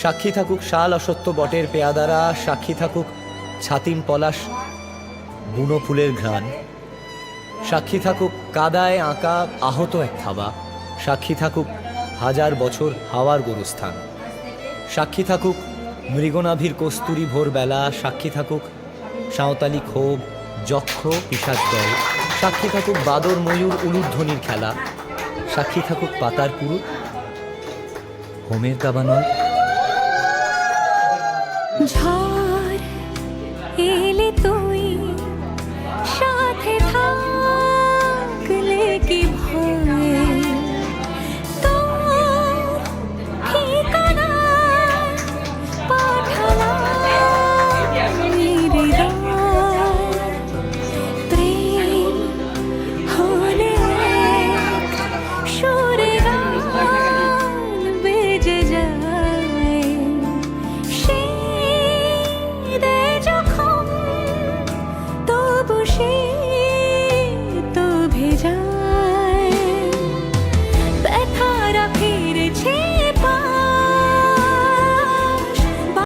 সাক্ষী থাকুক শাল অসত্য বটের পেয়াদারা, সাক্ষী থাকুক ছাতিম পলাশ বুনো ফুলের ঘ্রাণ, সাক্ষী থাকুক কাদায় আঁকা আহত এক থাবা, সাক্ষী থাকুক হাজার বছর হাওয়ার গোরস্থান, সাক্ষী থাকুক মৃগনাভির কস্তুরী ভোরবেলা, সাক্ষী থাকুক সাঁওতালি ক্ষোভ যক্ষ পিশাচ দল, সাক্ষী থাকুক বাদর ময়ূর উলুধ্বনির খেলা, সাক্ষী থাকুক পাতার পুরুত হোমের দাবানল।